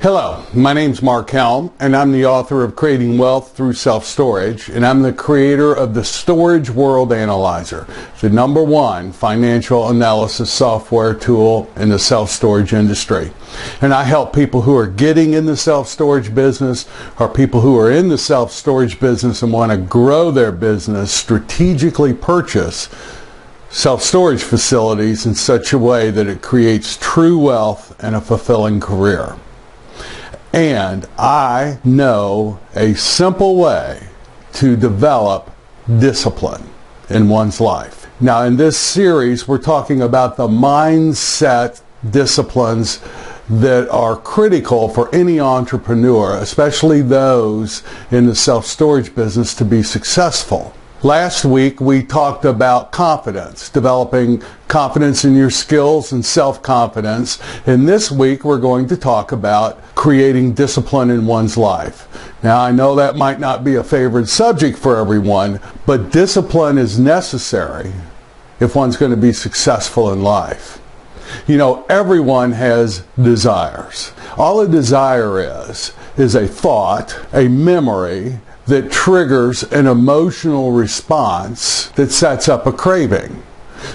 Hello, my name's Mark Helm, and I'm the author of Creating Wealth Through Self-Storage, and I'm the creator of the Storage World Analyzer, the #1 financial analysis software tool in the self-storage industry. And I help people who are getting in the self-storage business, or people who are in the self-storage business and want to grow their business, strategically purchase self-storage facilities in such a way that it creates true wealth and a fulfilling career. And I know a simple way to develop discipline in one's life. Now, in this series, we're talking about the mindset disciplines that are critical for any entrepreneur, especially those in the self-storage business, to be successful. Last week, we talked about confidence, developing confidence in your skills and self-confidence. And this week, we're going to talk about creating discipline in one's life. Now, I know that might not be a favorite subject for everyone, but discipline is necessary if one's going to be successful in life. You know, everyone has desires. All a desire is a thought, a memory, that triggers an emotional response that sets up a craving.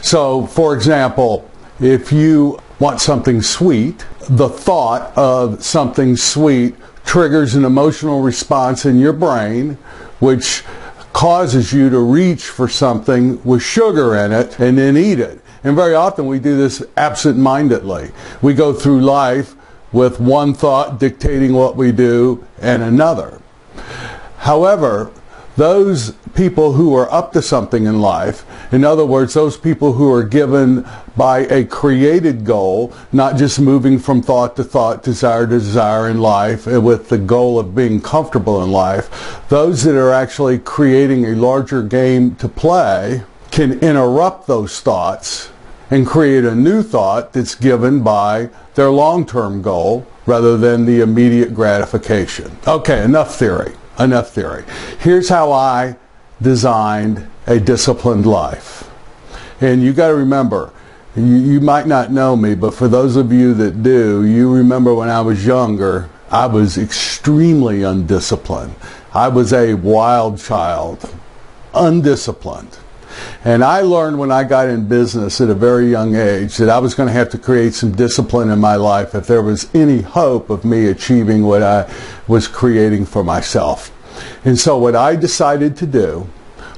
So, for example, if you want something sweet, the thought of something sweet triggers an emotional response in your brain, which causes you to reach for something with sugar in it and then eat it. And very often we do this absent-mindedly. We go through life with one thought dictating what we do and another. However, those people who are up to something in life, in other words, those people who are given by a created goal, not just moving from thought to thought, desire to desire in life, with the goal of being comfortable in life, those that are actually creating a larger game to play can interrupt those thoughts and create a new thought that's given by their long-term goal rather than the immediate gratification. Okay, enough theory. Enough theory. Here's how I designed a disciplined life. And you got to remember, you might not know me, but for those of you that do, you remember when I was younger, I was extremely undisciplined. I was a wild child, undisciplined. And I learned when I got in business at a very young age that I was going to have to create some discipline in my life if there was any hope of me achieving what I was creating for myself. And so what I decided to do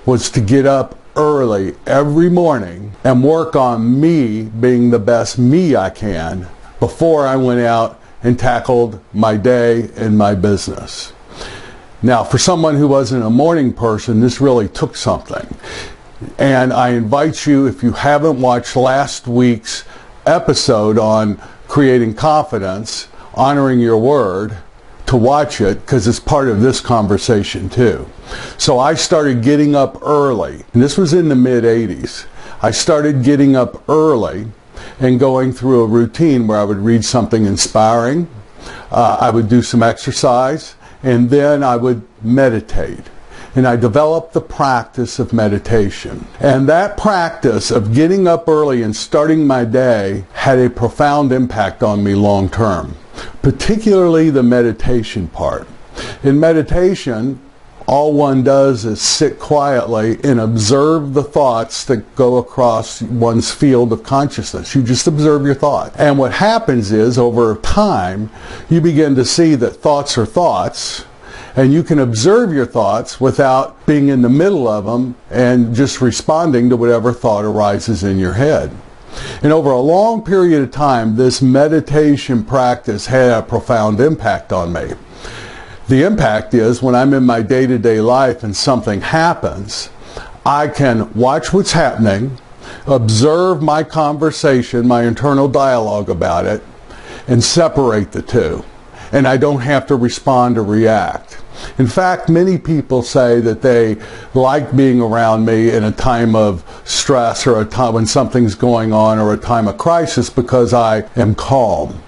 was to get up early every morning and work on me being the best me I can before I went out and tackled my day and my business. Now, for someone who wasn't a morning person, this really took something. And I invite you, if you haven't watched last week's episode on creating confidence, honoring your word, to watch it, because it's part of this conversation too. So I started getting up early, and this was in the mid-'80s. I started getting up early and going through a routine where I would read something inspiring, I would do some exercise, and then I would meditate. And I developed the practice of meditation. And that practice of getting up early and starting my day had a profound impact on me long term, particularly the meditation part. In meditation, all one does is sit quietly and observe the thoughts that go across one's field of consciousness. You just observe your thoughts. And what happens is, over time, you begin to see that thoughts are thoughts, and you can observe your thoughts without being in the middle of them and just responding to whatever thought arises in your head. And over a long period of time, this meditation practice had a profound impact on me. The impact is, when I'm in my day-to-day life and something happens, I can watch what's happening, observe my conversation, my internal dialogue about it, and separate the two. And I don't have to respond or react. In fact, many people say that they like being around me in a time of stress, or a time when something's going on, or a time of crisis, because I am calm.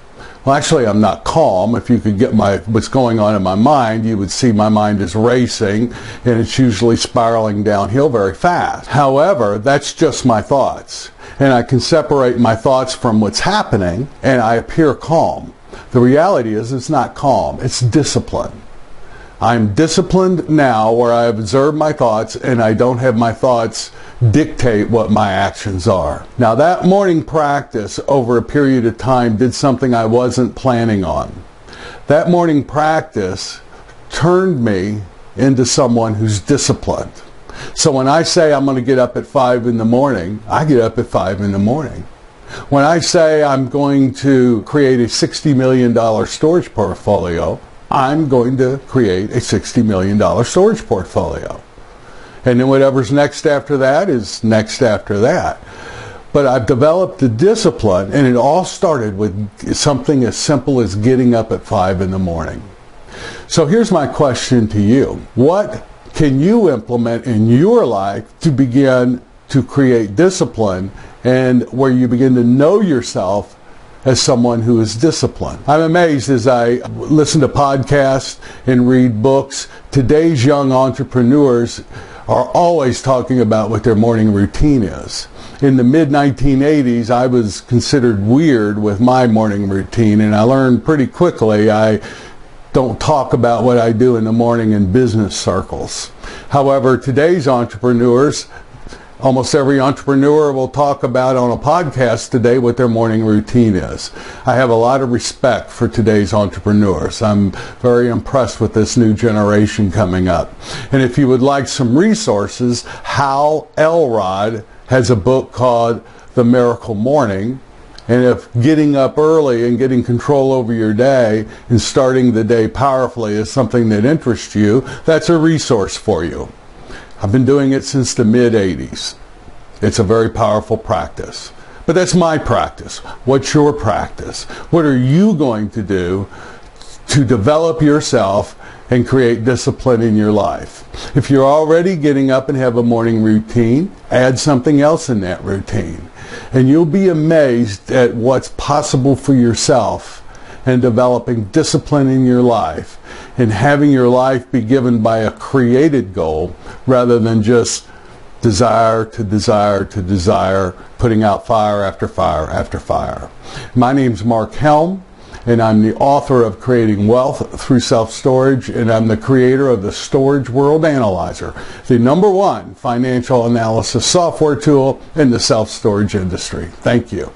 Well, actually, I'm not calm. If you could get what's going on in my mind, you would see my mind is racing, and it's usually spiraling downhill very fast. However, that's just my thoughts. And I can separate my thoughts from what's happening, and I appear calm. The reality is it's not calm, it's discipline. I'm disciplined now where I observe my thoughts and I don't have my thoughts dictate what my actions are. Now that morning practice over a period of time did something I wasn't planning on. That morning practice turned me into someone who's disciplined. So when I say I'm going to get up at 5 in the morning, I get up at 5 in the morning. When I say I'm going to create a $60 million storage portfolio, I'm going to create a $60 million storage portfolio. And then whatever's next after that is next after that. But I've developed the discipline, and it all started with something as simple as getting up at 5 in the morning. So here's my question to you. What can you implement in your life to begin to create discipline and where you begin to know yourself as someone who is disciplined? I'm amazed as I listen to podcasts and read books. Today's young entrepreneurs are always talking about what their morning routine is. In the mid-1980s, I was considered weird with my morning routine, and I learned pretty quickly I don't talk about what I do in the morning in business circles. However, today's entrepreneurs, almost every entrepreneur will talk about on a podcast today what their morning routine is. I have a lot of respect for today's entrepreneurs. I'm very impressed with this new generation coming up. And if you would like some resources, Hal Elrod has a book called The Miracle Morning. And if getting up early and getting control over your day and starting the day powerfully is something that interests you, that's a resource for you. I've been doing it since the mid-80s. It's a very powerful practice. But that's my practice. What's your practice? What are you going to do to develop yourself and create discipline in your life? If you're already getting up and have a morning routine, add something else in that routine. And you'll be amazed at what's possible for yourself and developing discipline in your life and having your life be given by a created goal rather than just desire to desire to desire, putting out fire after fire after fire. My name's Mark Helm, and I'm the author of Creating Wealth Through Self-Storage, and I'm the creator of the Storage World Analyzer, the #1 financial analysis software tool in the self-storage industry. Thank you.